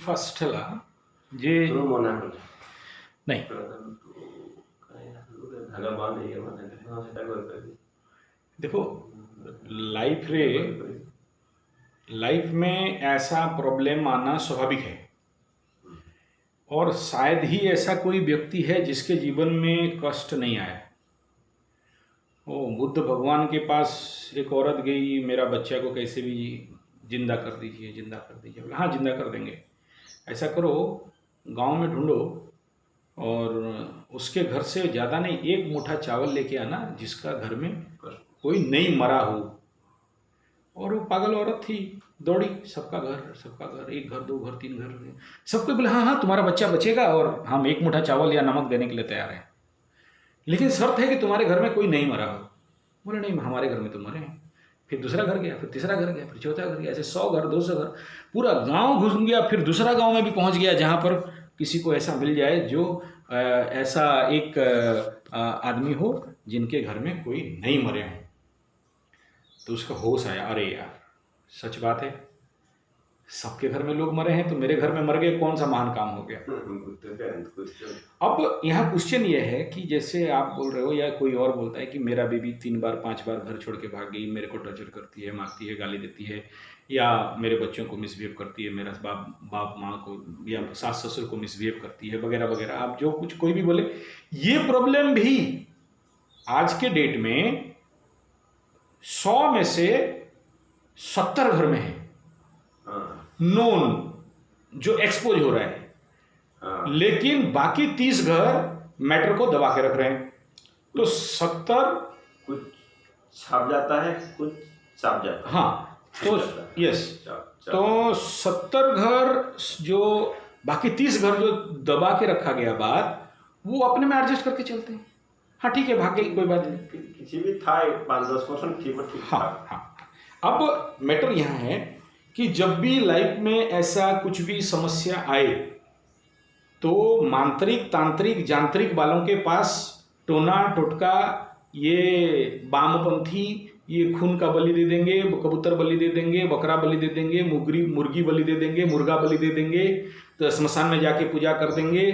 First ହେଲା ଯେ ମନା କଲେ नहीं धागा बांध सेटा କରିପାରିବି। देखो लाइफ में ऐसा प्रॉब्लम आना स्वाभाविक है और शायद ही ऐसा कोई व्यक्ति है जिसके जीवन में कष्ट नहीं आया। वो बुद्ध भगवान के पास एक औरत गई, मेरा बच्चा को कैसे भी जिंदा कर दीजिए, जिंदा कर दीजिए। बोला हाँ जिंदा कर देंगे। ऐसा करो गांव में ढूंढो और उसके घर से ज़्यादा नहीं एक मुट्ठा चावल लेके आना जिसका घर में कोई नहीं मरा हो। और वो पागल औरत थी, दौड़ी सबका घर, एक घर, दो घर, तीन घर, सबको बोले हाँ हाँ तुम्हारा बच्चा बचेगा और हम एक मुट्ठा चावल या नमक देने के लिए तैयार हैं, लेकिन शर्त है कि तुम्हारे घर में कोई नहीं मरा हो। बोले नहीं हमारे घर में तो मरे हैं। फिर दूसरा घर गया, फिर तीसरा घर गया, फिर चौथा घर गया, ऐसे 100 घर, 200 घर, पूरा गांव घुस गया। फिर दूसरा गांव में भी पहुंच गया जहां पर किसी को ऐसा मिल जाए जो ऐसा एक आदमी हो जिनके घर में कोई नहीं मरे हों। तो उसका होश आया, अरे यार सच बात है, सबके घर में लोग मरे हैं तो मेरे घर में मर गए, कौन सा महान काम हो गया। अब यहाँ क्वेश्चन ये है कि जैसे आप बोल रहे हो या कोई और बोलता है कि मेरा बेबी 3 बार 5 बार घर छोड़ के भाग गई, मेरे को टॉर्चर करती है, मारती है, गाली देती है, या मेरे बच्चों को मिसबिहेव करती है, मेरा बाप माँ को या सास ससुर को मिसबिहेव करती है, वगैरह वगैरह, आप जो कुछ कोई भी बोले। ये प्रॉब्लम भी आज के डेट में 100 में से 70 घर में है नोन जो एक्सपोज हो रहा है, लेकिन बाकी 30 घर मैटर को दबा के रख रहे हैं। तो 70 कुछ छाप जाता है, कुछ छाप जाता है। हाँ तो यस, तो 70 घर जो बाकी 30 घर जो दबा के रखा गया बात, वो अपने में एडजस्ट करके चलते हैं। हाँ ठीक है भाग गई कोई बात नहीं, किसी भी था 5-10% ठीक। हाँ हाँ। अब मैटर यहाँ है कि जब भी लाइफ में ऐसा कुछ भी समस्या आए तो मांत्रिक तांत्रिक जानत्रिक वालों के पास टोना टोटका, ये वामपंथी, ये खून का बलि दे देंगे, कबूतर बलि दे देंगे, बकरा बलि दे देंगे, मुर्गी बलि दे देंगे, मुर्गा बलि दे देंगे, तो स्मशान में जाके पूजा कर देंगे।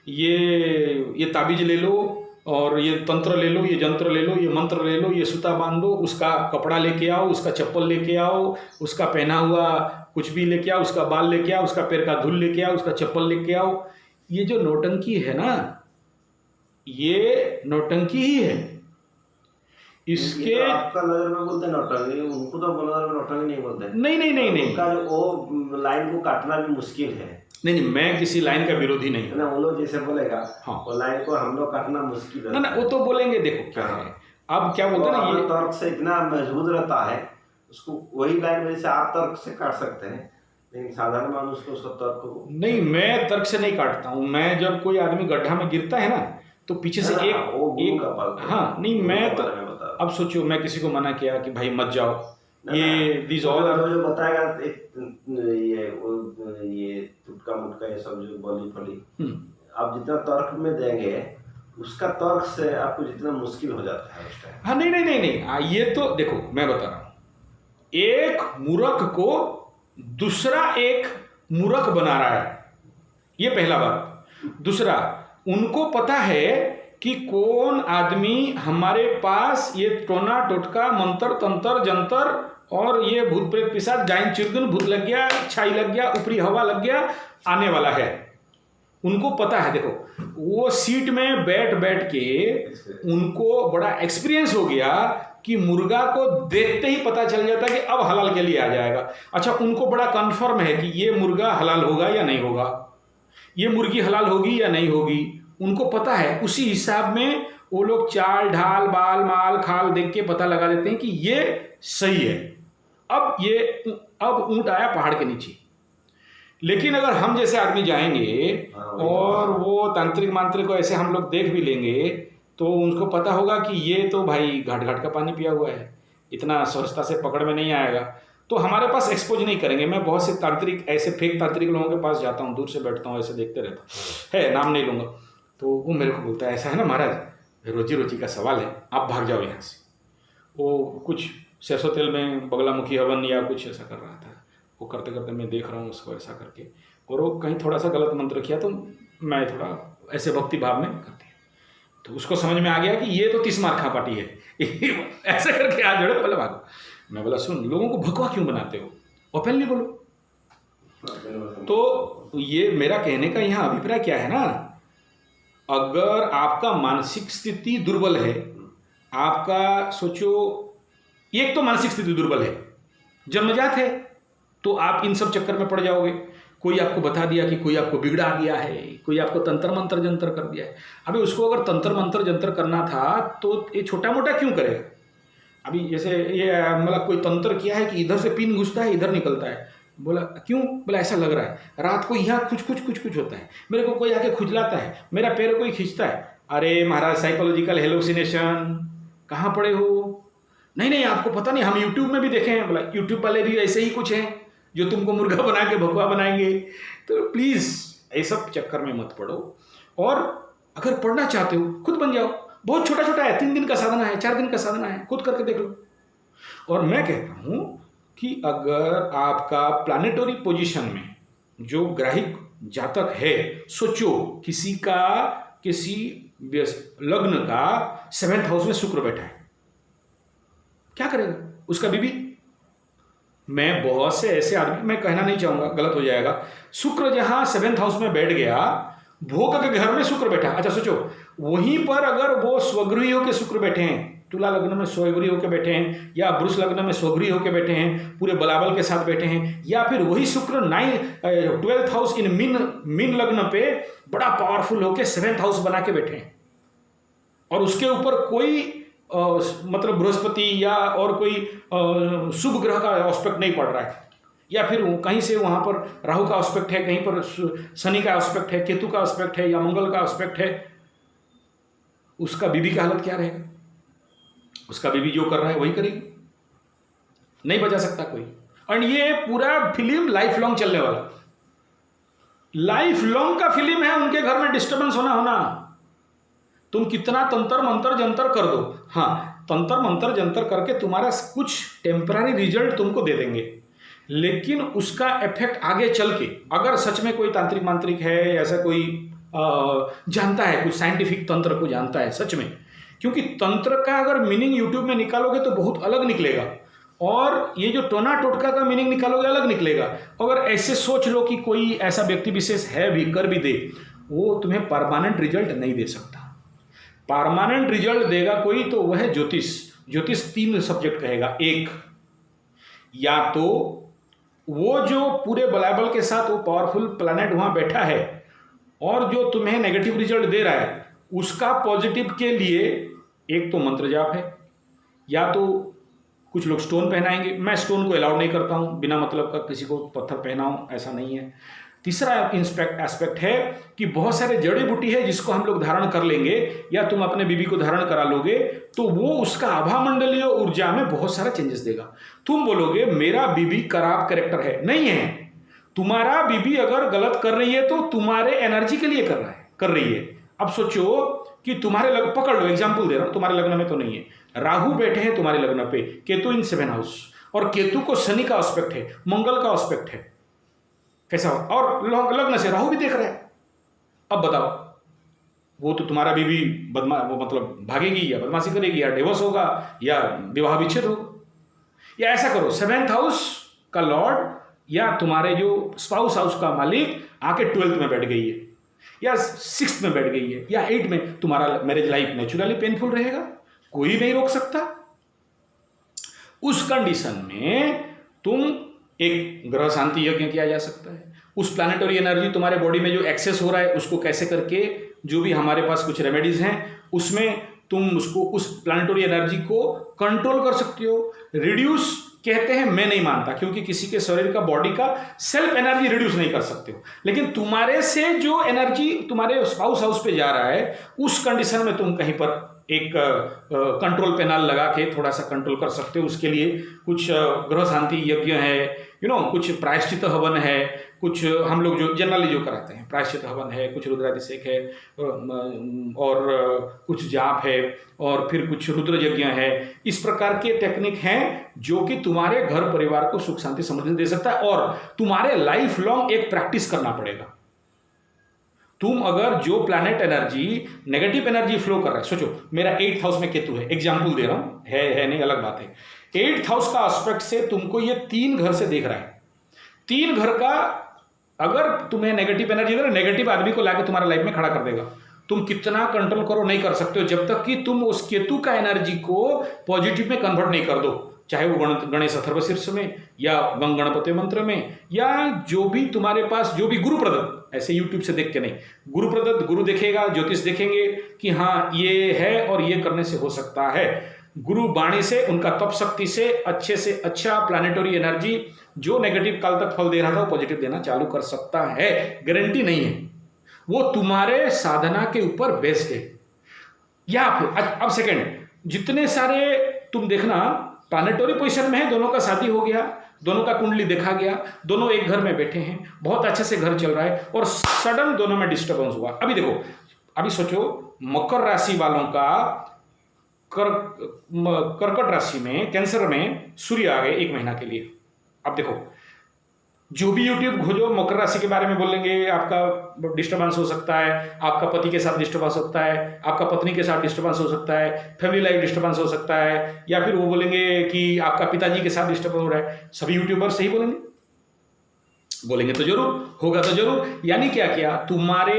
ये ताबीज ले लो और ये तंत्र ले लो, ये जंत्र ले लो, ये मंत्र ले लो, ये सूता बांध दो, उसका कपड़ा लेके आओ, उसका चप्पल लेके आओ, उसका पहना हुआ कुछ भी लेके आओ, उसका बाल लेके आओ, उसका पैर का धूल लेके आओ, उसका चप्पल लेके आओ। ये जो नौटंकी है ना, ये नौटंकी ही है। इसके तो आपका नजर में बोलते हैं नौटंकी, उनको तो नजर में नौटंकी नहीं बोलते हैं। नहीं उनका जो वो लाइन को काटना भी मुश्किल है। नहीं मैं किसी लाइन का विरोधी नहीं हूँ। वो लोग जैसे बोलेगा हाँ वो लाइन को हम लोग काटना मुश्किल है। ना वो तो बोलेंगे, देखो क्या है, अब क्या बोलते हैं ना, ये तर्क से इतना मजबूत रहता है, उसको वही लाइन में जैसे आप तर्क से काट सकते हैं, लेकिन साधारण मानुष को उसका तर्क को नहीं, मैं तर्क से नहीं काटता हूँ। मैं जब कोई आदमी गड्ढा में गिरता है ना तो पीछे से एक हाँ नहीं मैं तो अब सोचो मैं किसी को मना किया कि भाई मत जाओ, ये दिस ऑल जो बताएगा ये टुटका मुटका ये सब जो बोली फली, आप जितना तर्क में देंगे उसका तर्क से आपको जितना मुश्किल हो जाता है उस टाइम। हाँ नहीं ये तो देखो मैं बता रहा हूँ, एक मूर्ख को दूसरा एक मूर्ख बना रहा है, ये पहला बात। दूसरा, उनको पता है कि कौन आदमी हमारे पास ये टोना टोटका मंत्र तंत्र जंतर और ये भूत प्रेत पिशाच डाइन चिरगुन भूत लग गया, छाई लग गया, ऊपरी हवा लग गया, आने वाला है। उनको पता है। देखो वो सीट में बैठ के उनको बड़ा एक्सपीरियंस हो गया कि मुर्गा को देखते ही पता चल जाता है कि अब हलाल के लिए आ जाएगा। अच्छा, उनको बड़ा कन्फर्म है कि ये मुर्गा हलाल होगा या नहीं होगा, ये मुर्गी हलाल होगी या नहीं होगी, उनको पता है। उसी हिसाब में वो लोग चाल ढाल बाल माल खाल देख के पता लगा देते हैं कि ये सही है। अब ऊंट आया पहाड़ के नीचे। लेकिन अगर हम जैसे आदमी जाएंगे और वो तांत्रिक मांत्रिक को ऐसे हम लोग देख भी लेंगे तो उनको पता होगा कि ये तो भाई घाट घाट का पानी पिया हुआ है, इतना सहजता से पकड़ में नहीं आएगा, तो हमारे पास एक्सपोज नहीं करेंगे। मैं बहुत से तांत्रिक ऐसे फेक तांत्रिक लोगों के पास जाता हूँ, दूर से बैठता हूँ, ऐसे देखते रहता हूँ, है नाम नहीं लूँगा, तो वो मेरे को बोलता है ऐसा है ना महाराज, रोजी रोटी का सवाल है, आप भाग जाओ यहाँ से। वो कुछ सरसों तेल में बगलामुखी हवन या कुछ ऐसा कर रहा था, वो करते करते मैं देख रहा हूँ उसको ऐसा करके, और वो कहीं थोड़ा सा गलत मंत्र किया तो मैं थोड़ा ऐसे भक्ति भाव में करती हूँ। तो उसको समझ में आ गया कि ये तो 30 मार खा पाटी है ऐसे करके हाथ जोड़े बोले भागो। मैं बोला सुन, लोगों को भगवा क्यों बनाते हो, ओपनली बोलो। तो ये मेरा कहने का यहाँ अभिप्राय क्या है ना, अगर आपका मानसिक स्थिति दुर्बल है, आपका सोचो, एक तो मानसिक स्थिति दुर्बल है, जन्मजात है, तो आप इन सब चक्कर में पड़ जाओगे। कोई आपको बता दिया कि कोई आपको बिगड़ा दिया है, कोई आपको तंत्र मंत्र जंतर कर दिया है। अभी उसको अगर तंत्र मंत्र जंतर करना था तो ये छोटा मोटा क्यों करेगा। अभी जैसे ये मतलब कोई तंत्र किया है कि इधर से पिन घुसता है इधर निकलता है, बोला क्यों, बोला ऐसा लग रहा है, रात को यहाँ कुछ होता है, मेरे को कोई आके खुजलाता है, मेरा पैर कोई खींचता है। अरे महाराज साइकोलॉजिकल हेलोसिनेशन कहाँ पड़े हो, नहीं आपको पता नहीं, हम यूट्यूब में भी देखे हैं। बोला यूट्यूब वाले भी ऐसे ही कुछ हैं जो तुमको मुर्गा बना के भगवा बनाएंगे। तो प्लीज़ ये सब चक्कर में मत पड़ो, और अगर पढ़ना चाहते हो खुद बन जाओ। बहुत छोटा छोटा है, 3 दिन का साधना है, 4 दिन का साधना है, खुद करके देख लो। और मैं कहता हूँ कि अगर आपका प्लानिटरी पोजीशन में जो ग्राहिक जातक है, सोचो किसी लग्न का 7th हाउस में शुक्र बैठा है, क्या करेगा उसका बीबी। मैं बहुत से ऐसे आदमी, मैं कहना नहीं चाहूंगा, गलत हो जाएगा, शुक्र जहां 7th हाउस में बैठ गया, भोग के घर में शुक्र बैठा। अच्छा सोचो, वहीं पर अगर वो स्वगृही होकर शुक्र बैठे हैं, तुला लग्न में स्वगृही होकर बैठे हैं, या वृष लग्न में स्वगृही होकर बैठे हैं, पूरे बलाबल के साथ बैठे हैं, या फिर वही शुक्र 12th हाउस इन मीन लग्न पे बड़ा पावरफुल होकर 7th हाउस बना के बैठे हैं, और उसके ऊपर कोई मतलब बृहस्पति या और कोई शुभ ग्रह का एस्पेक्ट नहीं पड़ रहा है, या फिर कहीं से वहाँ पर राहु का एस्पेक्ट है, कहीं पर शनि का एस्पेक्ट है, केतु का एस्पेक्ट है, या मंगल का एस्पेक्ट है, उसका बीबी का हालत क्या रहेगा। उसका बीबी जो कर रहा है वही करेगी, नहीं बचा सकता कोई। और ये पूरा फिल्म लाइफ लॉन्ग चलने वाला, लाइफ लॉन्ग का फिल्म है। उनके घर में डिस्टर्बेंस होना, तुम कितना तंत्र मंत्र जंतर कर दो, हाँ तंत्र मंत्र जंतर करके तुम्हारा कुछ टेम्पररी रिजल्ट तुमको दे देंगे, लेकिन उसका इफेक्ट आगे चल के, अगर सच में कोई तांत्रिक मांत्रिक है, ऐसा कोई जानता है, कुछ साइंटिफिक तंत्र को जानता है सच में, क्योंकि तंत्र का अगर मीनिंग यूट्यूब में निकालोगे तो बहुत अलग निकलेगा, और ये जो टोना टोटका का मीनिंग निकालोगे अलग निकलेगा। अगर ऐसे सोच लो कि कोई ऐसा व्यक्ति विशेष है भी, कर भी दे, वो तुम्हें परमानेंट रिजल्ट नहीं दे सकता। परमानेंट रिजल्ट देगा कोई तो वह है ज्योतिष। ज्योतिष 3 सब्जेक्ट कहेगा, एक या तो वो जो पूरे बलाबल के साथ वो पावरफुल प्लैनेट वहां बैठा है और जो तुम्हें नेगेटिव रिजल्ट दे रहा है, उसका पॉजिटिव के लिए एक तो मंत्र जाप है, या तो कुछ लोग स्टोन पहनाएंगे। मैं स्टोन को अलाउड नहीं करता हूँ, बिना मतलब का किसी को पत्थर पहनाऊँ, ऐसा नहीं है। तीसरा एस्पेक्ट है कि बहुत सारे जड़ी बूटी है जिसको हम लोग धारण कर लेंगे, या तुम अपने बीबी को धारण करा लोगे, तो वो उसका आभा मंडलीय ऊर्जा में बहुत सारा चेंजेस देगा। तुम बोलोगे मेरा बीबी खराब कैरेक्टर है, नहीं है। तुम्हारा बीबी अगर गलत कर रही है तो तुम्हारे एनर्जी के लिए कर रही है। अब सोचो कि तुम्हारे लग्न, पकड़ लो एग्जाम्पल दे रहा हूं, तुम्हारे लग्न में तो नहीं है, राहु बैठे हैं तुम्हारे लग्न पे, केतु इन 7th हाउस, और केतु को शनि का एस्पेक्ट है, मंगल का एस्पेक्ट है, कैसा हो, और लग्न से राहु भी देख रहा है। अब बताओ, वो तो तुम्हारा बीबी मतलब भागेगी या बदमाशी करेगी, या डिवोर्स होगा, या विवाह विच्छेद होगा। या ऐसा करो, 7th हाउस का लॉर्ड या तुम्हारे जो स्पाउस हाउस का मालिक आके 12th में बैठ गई है, या 6th में बैठ गई है, या 8 में, तुम्हारा मैरिज लाइफ नेचुरली पेनफुल रहेगा, कोई नहीं रोक सकता। उस कंडीशन में तुम एक ग्रह शांति यज्ञ किया जा सकता है। उस प्लानिटरी एनर्जी तुम्हारे बॉडी में जो एक्सेस हो रहा है उसको कैसे करके, जो भी हमारे पास कुछ रेमेडीज हैं उसमें तुम उसको, उस प्लानिटरी एनर्जी को कंट्रोल कर सकते हो। रिड्यूस कहते हैं, मैं नहीं मानता, क्योंकि किसी के शरीर का, बॉडी का सेल्फ एनर्जी रिड्यूस नहीं कर सकते हो, लेकिन तुम्हारे से जो एनर्जी तुम्हारे स्पाउस हाउस पे जा रहा है, उस कंडीशन में तुम कहीं पर एक कंट्रोल पैनल लगा के थोड़ा सा कंट्रोल कर सकते हो। उसके लिए कुछ ग्रह शांति यज्ञ है, कुछ प्रायश्चित हवन है, कुछ हम लोग जो जनरली जो कराते हैं, प्रायश्चित हवन है, कुछ रुद्राभिषेक है, और कुछ जाप है, और फिर कुछ रुद्र यज्ञ है। इस प्रकार के टेक्निक हैं जो कि तुम्हारे घर परिवार को सुख शांति समृद्धि दे सकता है, और तुम्हारे लाइफ लॉन्ग एक प्रैक्टिस करना पड़ेगा। तुम अगर जो planet energy negative energy flow कर रहा है, सोचो मेरा 8th हाउस में केतु है, एग्जाम्पल दे रहा हूं, है नहीं, अलग बात है। 8th हाउस का एस्पेक्ट से तुमको ये 3 घर से देख रहा है। 3 घर का अगर तुम्हें नेगेटिव एनर्जी दे रहा है, नेगेटिव आदमी को लाके तुम्हारे लाइफ में खड़ा कर देगा। तुम कितना कंट्रोल करो नहीं कर सकते हो जब तक कि तुम उस केतु का एनर्जी को पॉजिटिव में कन्वर्ट नहीं कर दो, चाहे वो गणेश अथर्वशीर्ष में या गणपति मंत्र में, या जो भी तुम्हारे पास जो भी गुरु प्रदत्त, ऐसे यूट्यूब से देख के नहीं, गुरु प्रदत्त, गुरु देखेगा, ज्योतिष देखेंगे कि हाँ ये है और ये करने से हो सकता है। गुरु वाणी से, उनका तप शक्ति से अच्छे अच्छा प्लानिटरी एनर्जी जो नेगेटिव काल तक फल दे रहा था वो पॉजिटिव देना चालू कर सकता है। गारंटी नहीं है, वो तुम्हारे साधना के ऊपर बेस्ड है। या फिर अब सेकंड, जितने सारे तुम देखना प्लानिटरी पोजीशन में है, दोनों का शादी हो गया, दोनों का कुंडली देखा गया, दोनों एक घर में बैठे हैं, बहुत अच्छे से घर चल रहा है, और सडन दोनों में डिस्टर्बेंस हुआ। अभी देखो, अभी सोचो मकर राशि वालों का कर्कट राशि में, कैंसर में सूर्य आ गए 1 महीना के लिए। अब देखो, जो भी यूट्यूब खोजो मकर राशि के बारे में बोलेंगे, आपका डिस्टर्बेंस हो सकता है, आपका पति के साथ डिस्टर्बेंस हो सकता है, आपका पत्नी के साथ डिस्टर्बेंस हो सकता है, फैमिली लाइफ डिस्टर्बेंस हो सकता है, या फिर वो बोलेंगे कि आपका पिताजी के साथ डिस्टर्बेंस हो रहा है। सभी यूट्यूबर सही बोलेंगे तो जरूर होगा, तो जरूर। यानी क्या किया, तुम्हारे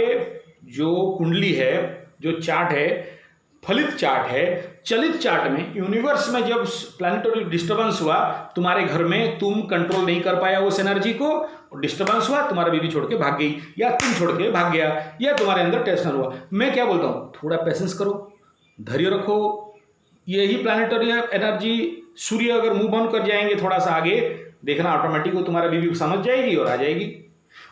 जो कुंडली है, जो चार्ट है, फलित चार्ट है, चलित चार्ट में यूनिवर्स में जब प्लानिटरी डिस्टर्बेंस हुआ तुम्हारे घर में, तुम कंट्रोल नहीं कर पाया उस एनर्जी को, डिस्टर्बेंस हुआ, तुम्हारा बीवी छोड़ के भाग गई, या तुम छोड़ के भाग गया, या तुम्हारे अंदर टेंशन हुआ। मैं क्या बोलता हूँ, थोड़ा पेशेंस करो, धैर्य रखो। यही प्लानिटरी एनर्जी, सूर्य अगर मूव ऑन कर जाएंगे थोड़ा सा आगे, देखना ऑटोमेटिक वो तुम्हारा बीवी समझ जाएगी और आ जाएगी।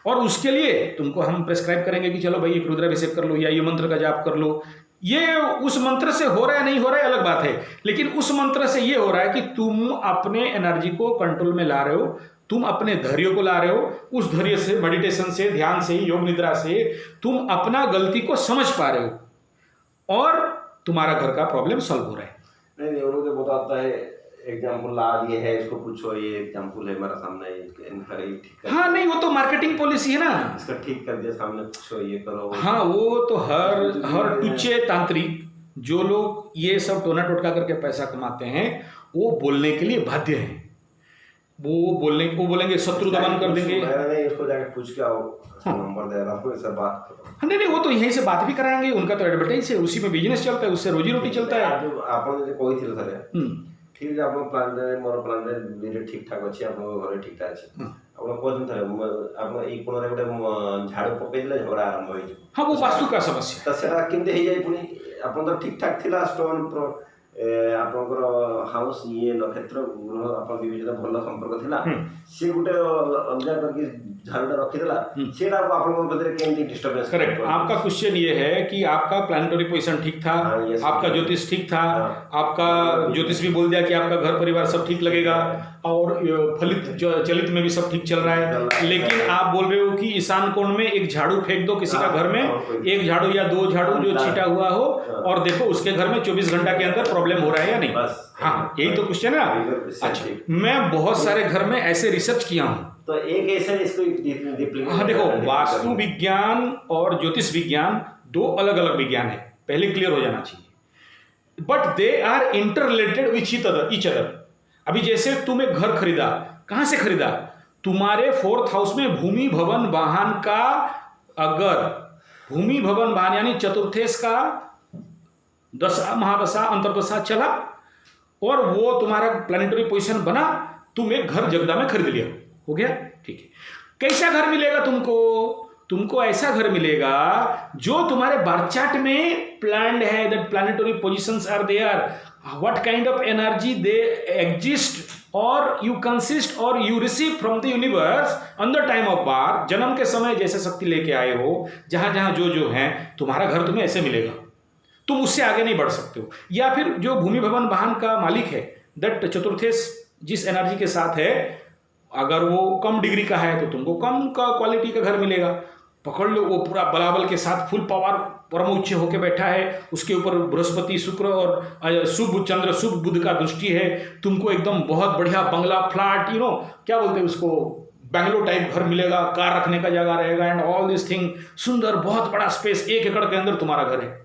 और उसके लिए तुमको हम प्रेस्क्राइब करेंगे कि चलो भाई एक रुद्राभिषेक कर लो, या ये मंत्र का जाप कर लो। ये उस मंत्र से हो रहा है नहीं हो रहा है अलग बात है, लेकिन उस मंत्र से ये हो रहा है कि तुम अपने एनर्जी को कंट्रोल में ला रहे हो, तुम अपने धैर्य को ला रहे हो। उस धैर्य से, मेडिटेशन से, ध्यान से, योग निद्रा से तुम अपना गलती को समझ पा रहे हो और तुम्हारा घर का प्रॉब्लम सॉल्व हो रहा है। नहीं, उन्होंने तो बताता है एग्जाम्पल ये है, इसको पूछो, ये एग्जाम्पल है मेरा सामने, इनका ठीक कर। हाँ नहीं, वो तो मार्केटिंग पॉलिसी है ना, इसका ठीक कर दिया, सामने पूछो, ये करो। हाँ, वो तो हर टुच्चे तांत्रिक जो लोग ये सब टोना टोटका करके पैसा कमाते हैं, वो बोलने के लिए बाध्य हैं। वो बोलेंगे शत्रु दमन कर देंगे। नहीं, उसको जाके पूछ के आओ, नंबर दे रहा हूँ, इससे बात करो। नहीं, वो तो यहीं से बात भी कराएंगे, उनका तो एडवर्टाइज है, उसी में बिजनेस चलता है, उससे रोजी रोटी चलता है। आपने जो कही सर, ठीक है, आप प्लान मोर प्लान ठीक ठाक अच्छे, आप घर ठीक ठाक अच्छे, आप कहते आप एक कोण गोटे झाड़ू पकईदे झगड़ा आरंभ हो। हाँ, वो वास्तु का समस्या तो सेटा केमती हो जाए, पुणी आप तो ठीक ठाक थिला स्टोन आपनकर हाउस ये नक्षत्र ग्रह आप विविधता भल संपर्क थिला, सी गुटे अलगा करके झाड़ूटा रखीदेला, सेटा आपन बदले केमती डिस्टर्बेंस। करेक्ट। आपका क्वेश्चन ये है कि आपका प्लानिटरी पोजीशन ठीक था, आपका ज्योतिष ठीक था, आपका ज्योतिष भी बोल दिया कि आपका घर परिवार सब ठीक लगेगा, और फलित चलित में भी सब ठीक चल रहा है, लेकिन आप बोल रहे हो कि ईशान कोण में एक झाड़ू फेंक दो किसी का घर में, एक झाड़ू या 2 झाड़ू जो छीटा हुआ हो, और देखो उसके घर में 24 घंटा के अंदर प्रॉब्लम हो रहा है या नहीं। हाँ, यही तो क्वेश्चन है ना। अच्छा, मैं बहुत सारे घर में ऐसे रिसर्च किया हूँ, तो एक ऐसा इसको हाँ देखो, वास्तु विज्ञान और ज्योतिष विज्ञान 2 अलग अलग विज्ञान है, पहले क्लियर हो जाना चाहिए, but they are interrelated with each other. अभी जैसे तुम एक घर खरीदा, कहां से खरीदा, तुम्हारे 4th हाउस में भूमि भवन वाहन का, अगर भूमि भवन वाहन यानी चतुर्थेश का दशा महादशा अंतर्दशा चला और वो तुम्हारा प्लानिटरी पोजीशन बना, तुम एक घर जगदा में खरीद लिया, हो गया, ठीक है। कैसा घर मिलेगा तुमको ऐसा घर मिलेगा जो तुम्हारे बर्थ चार्ट में प्लान्ड है, that planetary positions are there, what kind of energy they exist or you consist or you receive from the universe on the time of birth। जन्म के समय जैसे शक्ति लेके आए हो, जहां जहां जो है, तुम्हारा घर तुम्हें ऐसे मिलेगा, तुम उससे आगे नहीं बढ़ सकते हो। या फिर जो भूमि भवन वाहन का मालिक है, दैट चतुर्थेश जिस एनर्जी के साथ है, अगर वो कम डिग्री का है तो तुमको कम का क्वालिटी का घर मिलेगा। पकड़ लो वो पूरा बलाबल के साथ फुल पावर परम उच्च होके बैठा है, उसके ऊपर बृहस्पति शुक्र और शुभ चंद्र शुभ बुध का दृष्टि है, तुमको एकदम बहुत बढ़िया बंगला फ्लैट क्या बोलते हैं उसको, बैंगलोर टाइप घर मिलेगा, कार रखने का जगह रहेगा एंड ऑल दिस थिंग, सुंदर बहुत बड़ा स्पेस, 1 एकड़ के अंदर तुम्हारा घर है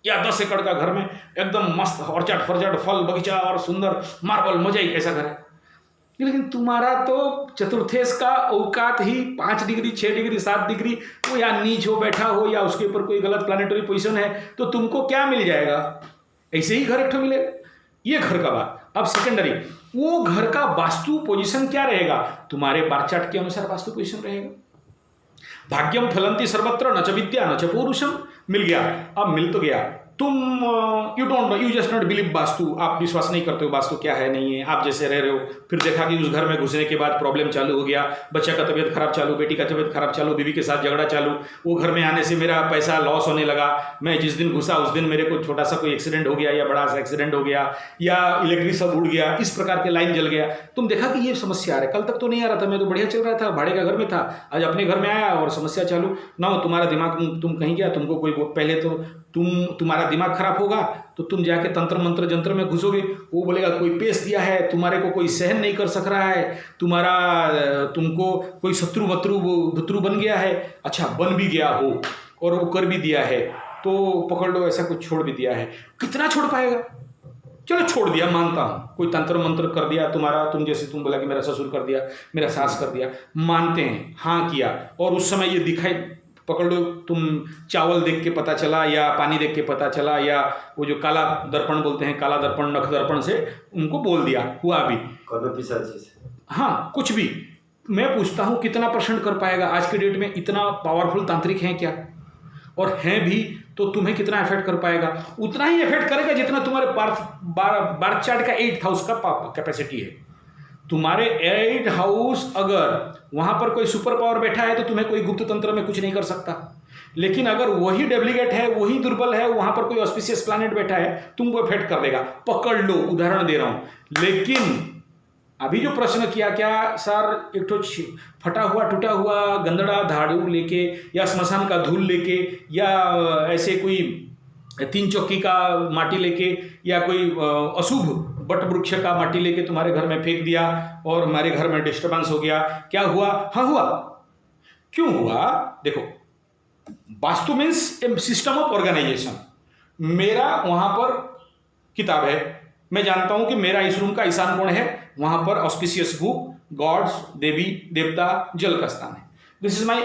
या 10 एकड़ का घर में एकदम मस्त ऑर्चर्ड फर्चर्ड फल बगीचा और सुंदर मार्बल मजा ही ऐसा घर है। लेकिन तुम्हारा तो चतुर्थेश का औकात ही 5 डिग्री 6 डिग्री 7 डिग्री, वो या नीच हो बैठा हो या उसके ऊपर कोई गलत प्लानिटरी पोजीशन है, तो तुमको क्या मिल जाएगा, ऐसे ही घर एक ठो मिलेगा। ये घर का बात। अब सेकेंडरी, वो घर का वास्तु पोजीशन क्या रहेगा, तुम्हारे बार्थ चार्ट के अनुसार वास्तु पोजीशन रहेगा। भाग्यम फलंती सर्वत्र न च विद्या न च पौरुषम, मिल गया। अब मिल तो गया, तुम you don't know, you just not believe vastu, आप विश्वास नहीं करते हो वास्तु क्या है नहीं है, आप जैसे रह रहे हो। फिर देखा कि उस घर में घुसने के बाद प्रॉब्लम चालू हो गया, बच्चा का तबीयत खराब चालू, बेटी का तबीयत खराब चालू, बीवी के साथ झगड़ा चालू, वो घर में आने से मेरा पैसा लॉस होने लगा, मैं जिस दिन घुसा उस दिन मेरे को छोटा सा कोई एक्सीडेंट हो गया या बड़ा सा एक्सीडेंट हो गया या इलेक्ट्रिक सब उड़ गया, इस प्रकार के लाइन जल गया। तुम देखा कि ये समस्या आ रहा है, कल तक तो नहीं आ रहा था, मैं तो बढ़िया चल रहा था, भाड़े का घर में था, आज अपने घर में आया और समस्या चालू ना हो। तुम्हारा दिमाग, तुम कहीं गया, तुमको कोई पहले तो तुम्हारा दिमाग खराब होगा तो तुम जाके तंत्र मंत्र जंत्र में घुसोगे, वो बोलेगा कोई पेश दिया है, तुम्हारे को कोई सहन नहीं कर सक रहा है, तुमको कोई शत्रु भत्रु बन गया है। अच्छा बन भी गया हो और वो कर भी दिया है तो पकड़ लो ऐसा कुछ छोड़ भी दिया है, कितना छोड़ पाएगा। चलो छोड़ दिया मानता हूँ, कोई तंत्र मंत्र कर दिया तुम्हारा, तुम जैसे तुम बोला कि मेरा ससुर कर दिया, मेरा सास कर दिया, मानते हैं हाँ किया, और उस समय ये दिखाई, पकड़ लो तुम चावल देख के पता चला या पानी देख के पता चला या वो जो काला दर्पण बोलते हैं, काला दर्पण नख दर्पण से उनको बोल दिया, हुआ भी हाँ कुछ भी। मैं पूछता हूँ कितना % कर पाएगा आज के डेट में, इतना पावरफुल तांत्रिक हैं क्या, और हैं भी तो तुम्हें कितना इफेक्ट कर पाएगा, उतना ही इफेक्ट करेगा जितना तुम्हारे बार्थ चार्ट का 8th हाउस का कैपेसिटी है। तुम्हारे 8th हाउस अगर वहां पर कोई सुपर पावर बैठा है तो तुम्हें कोई गुप्त तंत्र में कुछ नहीं कर सकता, लेकिन अगर वही डेब्लिगेट है, वही दुर्बल है, वहां पर कोई ऑस्पिशियस प्लैनेट बैठा है, तुमको इफेक्ट कर देगा। पकड़ लो, उदाहरण दे रहा हूं। लेकिन अभी जो प्रश्न किया, क्या सर एक तो फटा हुआ टूटा हुआ गंदड़ा झाड़ू लेके या स्मशान का धूल लेके या ऐसे कोई 3 चौकी का माटी लेके या कोई अशुभ बट वृक्ष का माटी लेके तुम्हारे घर में फेंक दिया और हमारे घर में डिस्टर्बेंस हो गया, क्या हुआ? हाँ हुआ। क्यों हुआ? देखो, vastu means a system of organization. मेरा वहां पर किताब है, मैं जानता हूं कि मेरा इस रूम का ईशान कोण है, वहां पर ऑस्पिशियस बुक, गॉड्स, देवी देवता, जल का स्थान है। दिस इज माई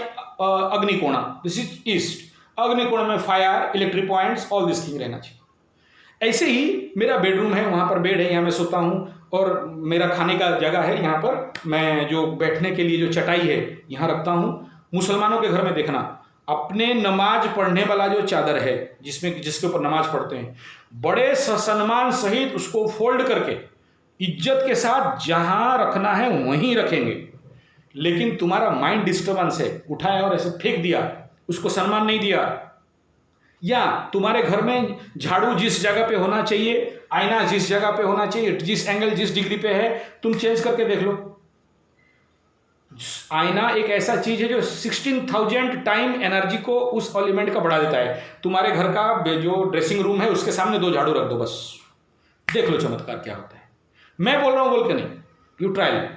अग्निकोण, दिस इज ईस्ट। अग्निकोण में fire, electric points, all this thing रहना चाहिए। ऐसे ही मेरा बेडरूम है, वहां पर बेड है, यहाँ मैं सोता हूँ, और मेरा खाने का जगह है, यहाँ पर मैं जो बैठने के लिए जो चटाई है यहाँ रखता हूँ। मुसलमानों के घर में देखना, अपने नमाज पढ़ने वाला जो चादर है जिसके ऊपर नमाज पढ़ते हैं, बड़े सम्मान सहित उसको फोल्ड करके इज्जत के साथ जहां रखना है वहीं रखेंगे। लेकिन तुम्हारा माइंड डिस्टर्बेंस है, उठाया और ऐसे फेंक दिया, उसको सम्मान नहीं दिया। या तुम्हारे घर में झाड़ू जिस जगह पे होना चाहिए, आईना जिस जगह पे होना चाहिए, जिस एंगल जिस डिग्री पे है, तुम चेंज करके देख लो। आईना एक ऐसा चीज है जो 16,000 टाइम एनर्जी को उस एलिमेंट का बढ़ा देता है। तुम्हारे घर का जो ड्रेसिंग रूम है उसके सामने 2 झाड़ू रख दो, बस देख लो चमत्कार क्या होता है। मैं बोल रहा हूं बोल के नहीं, यू ट्रायल।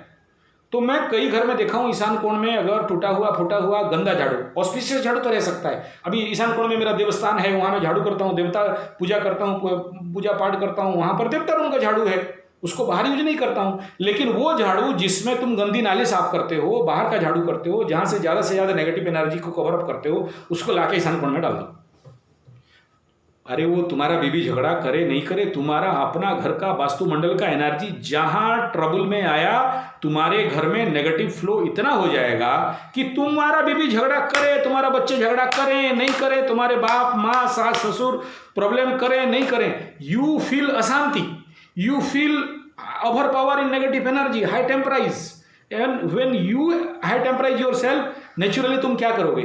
तो मैं कई घर में देखा हूं, ईशान कोण में अगर टूटा हुआ फूटा हुआ गंदा झाड़ू, ऑस्पिशियस झाड़ू तो रह सकता है। अभी ईशान कोण में मेरा देवस्थान है, वहां मैं झाड़ू करता हूं, देवता पूजा करता हूं, पूजा पाठ करता हूं, वहां पर देवता रूम का झाड़ू है, उसको बाहर यूज नहीं करता हूं। लेकिन वो झाड़ू जिसमें तुम गंदी नाली साफ करते हो, बाहर का झाड़ू करते हो, जहां से ज्यादा नेगेटिव एनर्जी को कवर अप करते हो, उसको लाके ईशान कोण में डाल दो। अरे वो तुम्हारा बीबी झगड़ा करे नहीं करे, तुम्हारा अपना घर का वास्तुमंडल का एनर्जी जहां ट्रबल में आया, तुम्हारे घर में नेगेटिव फ्लो इतना हो जाएगा कि तुम्हारा बीबी झगड़ा करे, तुम्हारा बच्चे झगड़ा करें नहीं करे, तुम्हारे बाप माँ सास ससुर प्रॉब्लम करें नहीं करें, यू फील अशांति, you feel over power in negative energy, high temperise. And when you high temperise yourself, naturally तुम क्या करोगे?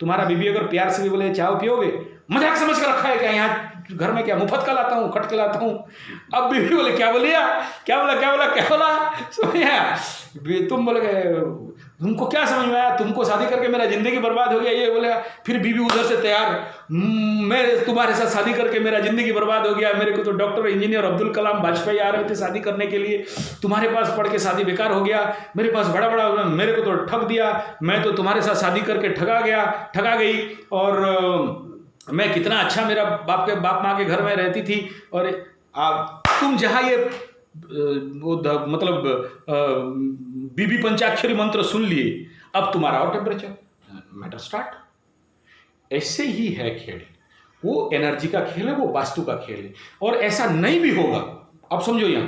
तुम्हारा बीबी अगर प्यार से भी बोले चाय पियोगे, मजाक समझ कर रखा है क्या यहाँ घर में क्या मुफ्त का लाता हूँ, खट के लाता हूँ। अब बीवी बोले क्या बोलिया, क्या बोला समझ तुम बोले तुमको क्या समझ में आया, तुमको शादी करके मेरा जिंदगी बर्बाद हो गया, ये बोले। फिर बीवी उधर से तैयार, मैं तुम्हारे साथ शादी करके मेरा जिंदगी बर्बाद हो गया, मेरे को तो डॉक्टर इंजीनियर अब्दुल कलाम वाजपेयी आ रहे थे शादी करने के लिए, तुम्हारे पास पढ़ के शादी बेकार हो गया, मेरे पास बड़ा मेरे को तो ठग दिया, मैं तो तुम्हारे साथ शादी करके ठगा गई, और मैं कितना अच्छा मेरा बाप माँ के घर में रहती थी, और तुम जहाँ ये मतलब बीबी पंचाक्षरी मंत्र सुन लिए, अब तुम्हारा और टेम्परेचर मैटर स्टार्ट। ऐसे ही है खेल, वो एनर्जी का खेल है, वो वास्तु का खेल है, और ऐसा नहीं भी होगा। अब समझो, यहाँ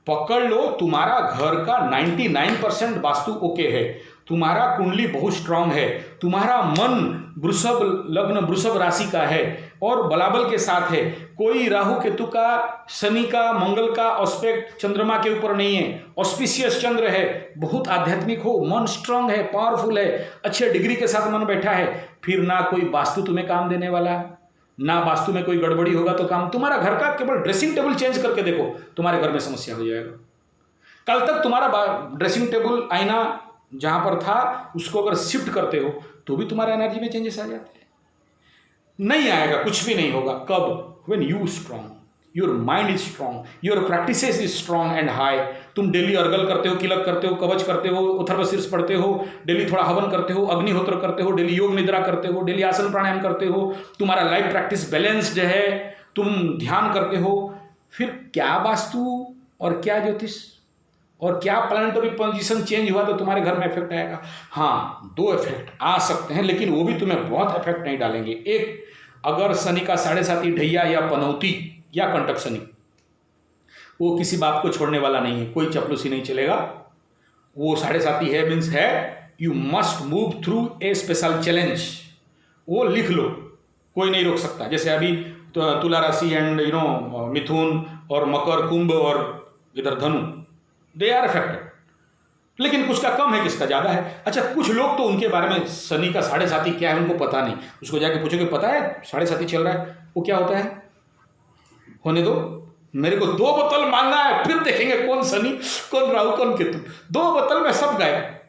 पकड़ लो, तुम्हारा घर का 99% वास्तु ओके है, तुम्हारा कुंडली बहुत स्ट्रांग है, तुम्हारा मन वृषभ लग्न वृषभ राशि का है और बलाबल के साथ है, कोई राहु केतु का, शनि का, मंगल का ऑस्पेक्ट चंद्रमा के ऊपर नहीं है, ऑस्पिशियस चंद्र है, बहुत आध्यात्मिक हो, मन स्ट्रांग है, पावरफुल है, अच्छे डिग्री के साथ मन बैठा है, फिर ना कोई वास्तु तुम्हें काम देने वाला, ना वास्तु में कोई गड़बड़ी होगा तो काम। तुम्हारा घर का केवल ड्रेसिंग टेबल चेंज करके देखो, तुम्हारे घर में समस्या हो जाएगा। कल तक तुम्हारा ड्रेसिंग टेबल आईना जहां पर था उसको अगर शिफ्ट करते हो तो भी तुम्हारा एनर्जी में चेंजेस आ जाते हैं। नहीं आएगा, कुछ भी नहीं होगा। कब? When you strong, your mind is strong, your practices is strong and high. तुम डेली अर्गल करते हो, किलक करते हो, कवच करते हो, अथर्वशीर्ष पढ़ते हो, डेली थोड़ा हवन करते हो, अग्निहोत्र करते हो, डेली योग निद्रा करते हो, डेली आसन प्राणायाम करते हो, तुम्हारा लाइफ प्रैक्टिस बैलेंस्ड है, तुम ध्यान करते हो, फिर क्या वास्तु और क्या ज्योतिष और क्या प्लानिटरी पोजीशन चेंज हुआ तो तुम्हारे घर में इफेक्ट आएगा? हाँ, 2 इफेक्ट आ सकते हैं, लेकिन वो भी तुम्हें बहुत इफेक्ट नहीं डालेंगे। एक, अगर शनि का 7.5 ढैया या पनौती या कंटक शनि, वो किसी बात को छोड़ने वाला नहीं है, कोई चपलूसी नहीं चलेगा। वो 7.5 है मीन्स है, you must move through a special challenge. वो लिख लो, कोई नहीं रोक सकता। जैसे अभी तुला राशि एंड मिथुन और मकर, कुंभ और इधर धनु, दे आर अफेक्टेड, लेकिन कुछ का कम है, किसका ज़्यादा है। अच्छा, कुछ लोग तो उनके बारे में शनि का 7.5 क्या है उनको पता नहीं, उसको जाके पूछोगे पता है 7.5 चल रहा है, वो क्या होता है? होने दो, मेरे को 2 बोतल मांगना है, फिर देखेंगे कौन शनि, कौन राहु, कौन केतु। 2 बोतल में सब गायब।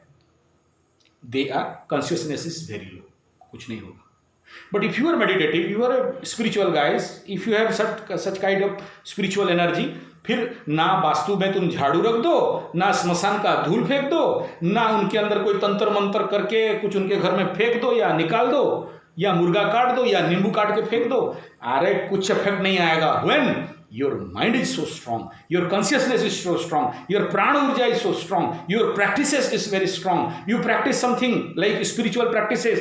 They are consciousness is very low, कुछ नहीं होगा। But if you are meditative, you are a spiritual guys, if you have such kind of spiritual energy, फिर ना वास्तु में तुम झाड़ू रख दो, ना स्मशान का धूल फेंक दो, ना उनके अंदर कोई तंत्र मंत्र करके कुछ उनके घर में फेंक दो या निकाल दो, या मुर्गा काट दो या नींबू काट के फेंक दो, अरे कुछ इफेक्ट नहीं आएगा। When your mind is so strong, your consciousness is so strong, your prana urja is so strong, your practices is very strong, you practice something like spiritual practices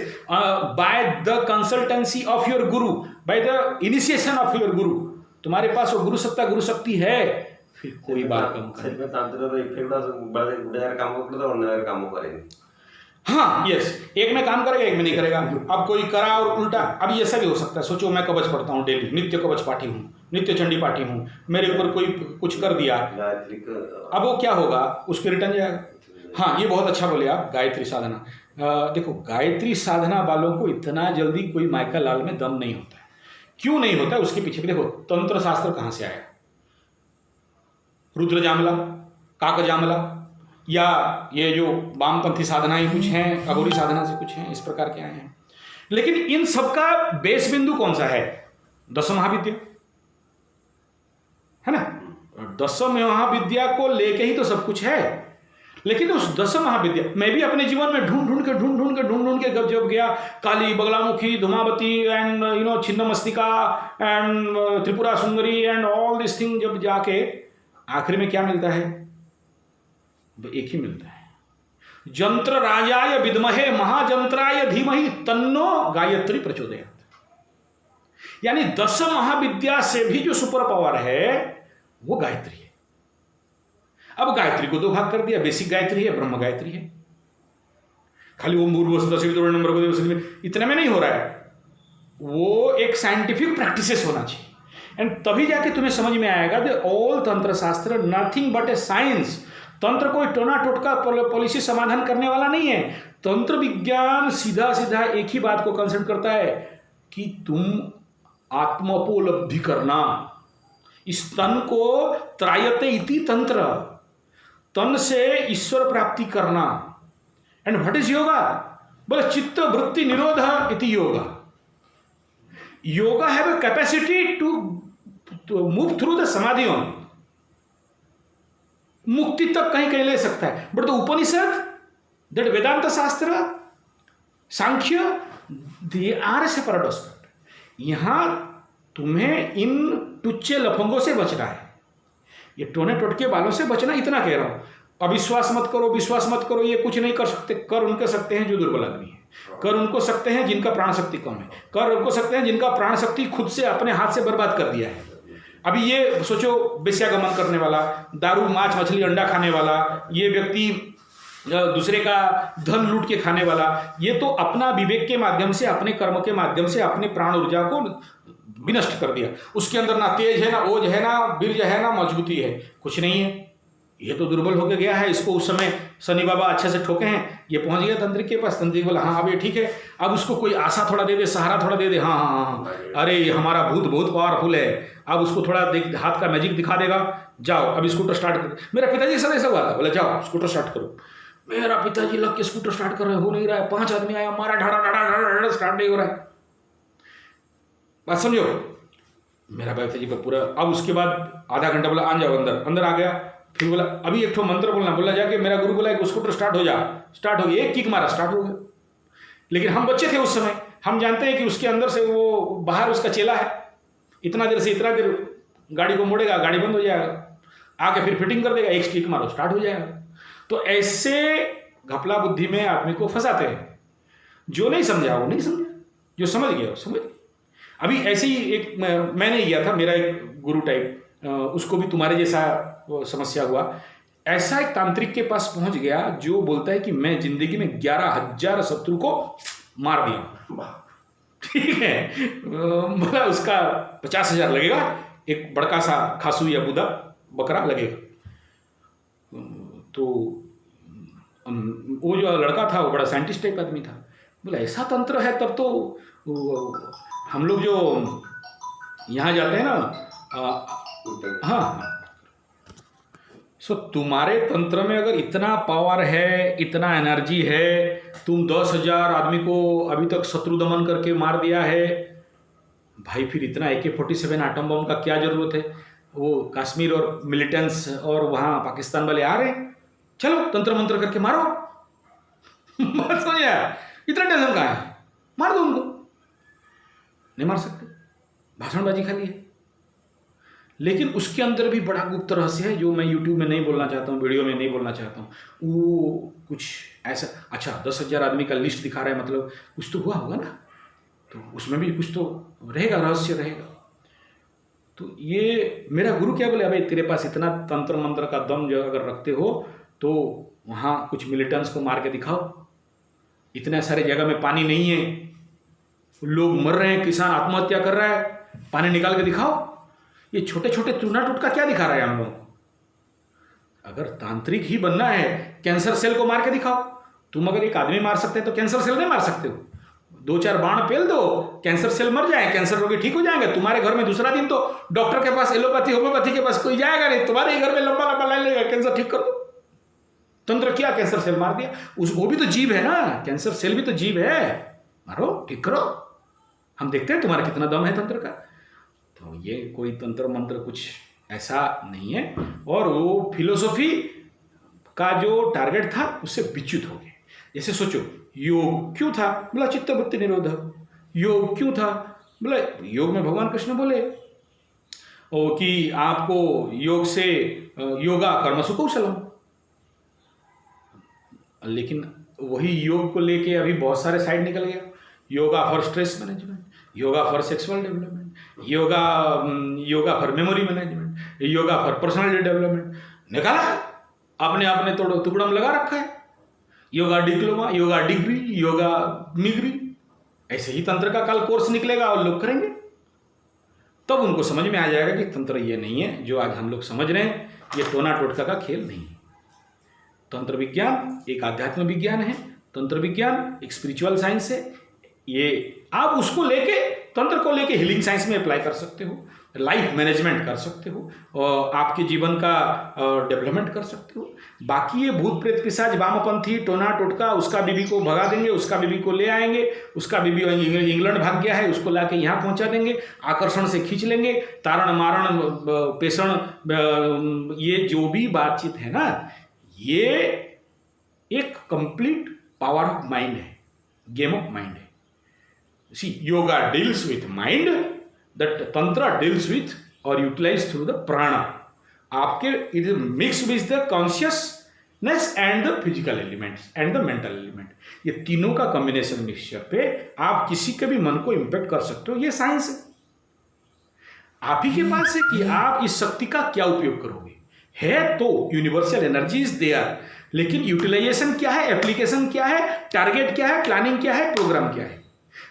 by the consultancy of your guru, by the initiation of your guru, तुम्हारे पास वो गुरु सत्ता गुरु शक्ति है, फिर कोई बात कम करे। हाँ, यस, एक में काम करेगा, एक में नहीं करेगा। अब कोई करा और उल्टा, अब ये सब भी हो सकता है। सोचो मैं कवच पढ़ता हूँ डेली, नित्य कवच पाठी हूँ, नित्य चंडी पाठी हूँ, मेरे ऊपर कोई कुछ कर दिया, अब वो क्या होगा, उसके रिटर्न जाएगा। हाँ, ये बहुत अच्छा बोले आप, गायत्री साधना। देखो, गायत्री साधना वालों को इतना जल्दी कोई माइका लाल में दम नहीं होता है। क्यों नहीं होता है उसके पीछे भी देखो, तंत्र शास्त्र कहाँ से आया? रुद्र जामला, काक जामला, या ये जो वामपंथी साधनाएं कुछ हैं, अघोरी साधना से कुछ हैं, इस प्रकार के आए हैं। लेकिन इन सबका बेस बिंदु कौन सा है? 10 महाविद्या है ना। 10 महाविद्या को लेके ही तो सब कुछ है। लेकिन उस 10 महाविद्या मैं भी अपने जीवन में ढूंढ ढूंढ के जब गया, काली, Baglamukhi, Dhumavati and Chhinnamastika and Tripura Sundari and all this thing, जब जाके आखिर में क्या मिलता है? एक ही मिलता है, जंत्र राजाय विद्महे महाजंत्राय धीमहि तन्नो गायत्री प्रचोदयात्। यानी 10 महाविद्या से भी जो सुपर पावर है वो गायत्री है। अब गायत्री को 2 भाग कर दिया, बेसिक गायत्री है, ब्रह्म गायत्री है। खाली ओम भूर्भुवः स्वः नंबर को इतने में नहीं हो रहा है, वो एक साइंटिफिक प्रैक्टिसेस होना चाहिए, एंड तभी जाके तुम्हें समझ में आएगा कि ऑल तंत्र शास्त्र नथिंग बट ए साइंस। तंत्र कोई टोना टोटका पॉलिसी समाधान करने वाला नहीं है। तंत्र विज्ञान सीधा सीधा एक ही बात को कंसर्न करता है कि तुम आत्मोपलब्धि करना। इस तन को त्रायते इति तंत्र, तन से ईश्वर प्राप्ति करना। And what is yoga? बोले चित्त वृत्ति निरोध इति yoga. Yoga have a capacity to move through the samadhi on, मुक्ति तक कहीं कहीं ले सकता है। But the Upanishad, that Vedanta shastra, Sankhya, they are separate aspect. यहां तुम्हें इन टुच्चे लफंगों से बचना है, ये टोने टोटके बालों से बचना, इतना कह रहा हूं। अविश्वास मत करो, विश्वास मत करो, ये कुछ नहीं कर सकते। कर उनके सकते हैं जो दुर्बल आदमी है, कर उनको सकते हैं जिनका प्राण शक्ति कम है, कर उनको सकते हैं जिनका प्राण शक्ति खुद से अपने हाथ से बर्बाद कर दिया है। अभी ये सोचो, वेश्यागमन करने वाला, दारू मांस मछली अंडा खाने वाला, ये व्यक्ति दूसरे का धन लूट के खाने वाला, ये तो अपना विवेक के माध्यम से, अपने कर्म के माध्यम से अपने प्राण ऊर्जा को विनष्ट कर दिया। उसके अंदर ना तेज है, ना ओज है, ना बीर्ज है, ना मजबूती है, कुछ नहीं है। ये तो दुर्बल होकर गया है। इसको उस समय शनि बाबा अच्छे से ठोके हैं, ये पहुंच गया तंत्रिक के पास। तंत्रिक बोला हाँ अब ये ठीक है। अब उसको कोई आशा थोड़ा दे दे, सहारा थोड़ा दे दे, हाँ हाँ हाँ, अरे हमारा भूत बहुत पावरफुल है। अब उसको थोड़ा हाथ का मैजिक दिखा देगा, जाओ अब स्कूटर स्टार्ट कर। मेरा पिताजी के साथ ऐसा हुआ था, बोला जाओ स्कूटर स्टार्ट करो। मेरा पिताजी लग के स्कूटर स्टार्ट कर रहे, हो नहीं रहा है। 5 आदमी आया, मारा, ढाड़ा ढाड़ा ढाड़ा, स्टार्ट नहीं हो रहा है। बात समझो, मेरा पिताजी पर पूरा। अब उसके बाद आधा घंटा बोला आ जाओ अंदर, अंदर आ गया। फिर बोला अभी एक ठो मंत्र बोलना, बोला जाके मेरा गुरु बोला कि स्कूटर स्टार्ट हो जा। स्टार्ट हो गया, एक किक मारा, स्टार्ट हो गया। लेकिन हम बच्चे थे उस समय, हम जानते हैं कि उसके अंदर से वो बाहर उसका चेला है, इतना देर से इतना देर गाड़ी को मोड़ेगा, गाड़ी बंद हो जाएगा, आके फिर फिटिंग कर देगा, एक किक मारो स्टार्ट हो जाएगा। तो ऐसे घपला बुद्धि में आदमी को फंसाते हैं। जो नहीं समझा वो नहीं समझा, जो समझ गया वो समझ गया। अभी ऐसे ही एक मैंने किया था, मेरा एक गुरु टाइप, उसको भी तुम्हारे जैसा समस्या हुआ। ऐसा एक तांत्रिक के पास पहुंच गया जो बोलता है कि मैं जिंदगी में 11,000 शत्रु को मार दिया। ठीक है, बोला उसका 50,000 लगेगा, एक बड़का सा खासू या बुदा बकरा लगेगा। तो वो जो लड़का था वो बड़ा साइंटिस्ट टाइप आदमी था। बोला ऐसा तंत्र है, तब तो हम लोग जो यहाँ जाते हैं ना, हाँ, सो तुम्हारे तंत्र में अगर इतना पावर है, इतना एनर्जी है, तुम 10,000 आदमी को अभी तक शत्रु दमन करके मार दिया है, भाई फिर इतना AK-47 आटम बम का क्या जरूरत है? वो कश्मीर और मिलिटेंट्स और वहाँ पाकिस्तान वाले आ रहे हैं, चलो तंत्र मंत्र करके मारो। मत समझ यार, इतना टेंशन कहाँ है? मार दो उनको। नहीं मार सकते, भाषणबाजी खाली है। लेकिन उसके अंदर भी बड़ा गुप्त रहस्य है जो मैं YouTube में नहीं बोलना चाहता हूँ, वीडियो में नहीं बोलना चाहता हूँ। वो कुछ ऐसा, अच्छा 10,000 आदमी का लिस्ट दिखा रहा है, मतलब कुछ तो हुआ होगा ना, तो उसमें भी कुछ तो रहेगा, रहस्य रहेगा। तो ये मेरा गुरु क्या बोले, अबे तेरे पास इतना तंत्र मंत्र का दम जो अगर रखते हो तो वहाँ कुछ मिलिटेंट्स को मार के दिखाओ। इतने सारे जगह में पानी नहीं है, लोग मर रहे हैं, किसान आत्महत्या कर रहा है, पानी निकाल के दिखाओ। ये छोटे छोटे चूना टूटका क्या दिखा रहा है हम लोगों को? अगर तांत्रिक ही बनना है, कैंसर सेल को मार के दिखाओ। तुम अगर एक आदमी मार सकते हैं तो कैंसर सेल नहीं मार सकते हो? 2-4 बाण पेल दो, कैंसर सेल मर जाए, कैंसर रोगी ठीक हो जाएंगे। तुम्हारे घर में दूसरा दिन तो डॉक्टर के पास, एलोपैथी होम्योपैथी के पास कोई जाएगा नहीं, तुम्हारे ही घर में लंबा लंबा लाइन लगेगा, कैंसर ठीक करो। तंत्र किया, कैंसर सेल मार दिया। वो भी तो जीव है ना, कैंसर सेल भी तो जीव है, मारो ठीक करो। हम देखते हैं तुम्हारा कितना दम है तंत्र का। तो ये कोई तंत्र मंत्र कुछ ऐसा नहीं है। और वो फिलोसॉफी का जो टारगेट था उससे विच्युत हो गए। जैसे सोचो, योग क्यों था? बोला चित्त वृत्ति निरोध। योग क्यों था? बोला योग में भगवान कृष्ण बोले और कि आपको योग से योगा कर्मसु कौशलम। लेकिन वही योग को लेके अभी बहुत सारे साइड निकल गया। Yoga for stress management, yoga for sexual development, yoga for memory management, yoga for personality development. निकाला अपने अपने तोड़ो टुकड़ा में लगा रखा है। योगा डिप्लोमा, योगा डिग्री, योगा मिग्री, ऐसे ही तंत्र का कल कोर्स निकलेगा और लोग करेंगे। तब उनको समझ में आ जाएगा कि तंत्र ये नहीं है जो आज हम लोग समझ रहे हैं। ये टोना टोटका का खेल नहीं है। तंत्र विज्ञान एक आध्यात्म विज्ञान है, तंत्र विज्ञान एक स्पिरिचुअल साइंस है, ये आप उसको लेके, तंत्र को लेके हीलिंग साइंस में अप्लाई कर सकते हो, लाइफ मैनेजमेंट कर सकते हो, और आपके जीवन का डेवलपमेंट कर सकते हो। बाकी ये भूत प्रेत पिशाच वामपंथी टोना टोटका, उसका बीबी को भगा देंगे, उसका बीबी को ले आएंगे, उसका बीबी इंग्लैंड भाग गया है उसको लाके यहाँ पहुँचा देंगे, आकर्षण से खींच लेंगे, तारण मारण पेषण, ये जो भी बातचीत है ना, ये एक कंप्लीट पावर ऑफ माइंड है, गेम ऑफ माइंड है। See yoga deals with mind, that tantra deals with और यूटिलाइज थ्रू द प्राणा। आपके it is mix with the consciousness and the physical elements and the mental element. ये तीनों का combination mixture पे आप किसी के भी मन को इम्पैक्ट कर सकते हो। ये साइंस है, आप ही के पास है कि आप इस शक्ति का क्या उपयोग करोगे। है तो यूनिवर्सल एनर्जी इज देयर, लेकिन यूटिलाइजेशन क्या है, एप्लीकेशन क्या है, टारगेट क्या है, प्लानिंग क्या है, प्रोग्राम क्या है।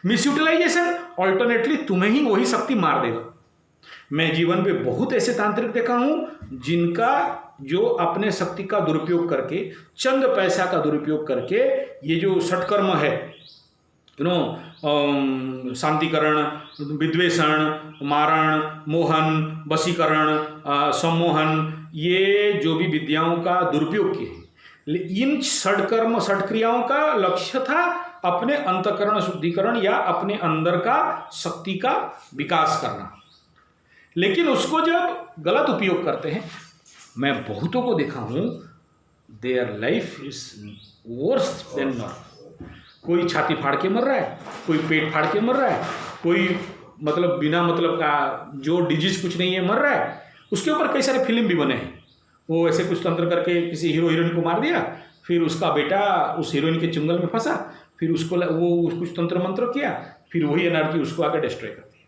मिस यूटिलाइजेशन ऑल्टरनेटली तुम्हें ही वही शक्ति मार देगा। मैं जीवन पे बहुत ऐसे तांत्रिक देखा हूं जिनका जो अपने शक्ति का दुरुपयोग करके, चंद पैसा का दुरुपयोग करके, ये जो षटकर्म है, शांतिकरण, विद्वेषण, मारण, मोहन, वशीकरण, सम्मोहन, ये जो भी विद्याओं का दुरुपयोग किए, इन षटकर्म षटक्रियाओं का लक्ष्य था अपने अंतःकरण शुद्धिकरण या अपने अंदर का शक्ति का विकास करना। लेकिन उसको जब गलत उपयोग करते हैं, मैं बहुतों को देखा हूं, their life is worse than normal. कोई छाती फाड़ के मर रहा है, कोई पेट फाड़ के मर रहा है, कोई मतलब बिना मतलब का जो डिजीज कुछ नहीं है मर रहा है। उसके ऊपर कई सारे फिल्म भी बने हैं। वो ऐसे कुछ तंत्र करके किसी हीरो हीरोइन को मार दिया, फिर उसका बेटा उस हीरोइन के चुंगल में फंसा, फिर उसको वो कुछ तंत्र मंत्र किया, फिर वही एनर्जी उसको आकर डिस्ट्रॉय कर दिया।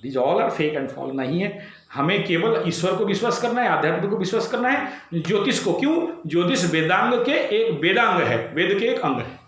This all are fake and fall. नहीं है, हमें केवल ईश्वर को विश्वास करना है, आध्यात्म को विश्वास करना है, ज्योतिष को। क्यों? ज्योतिष वेदांग के एक वेदांग है, वेद के एक अंग है।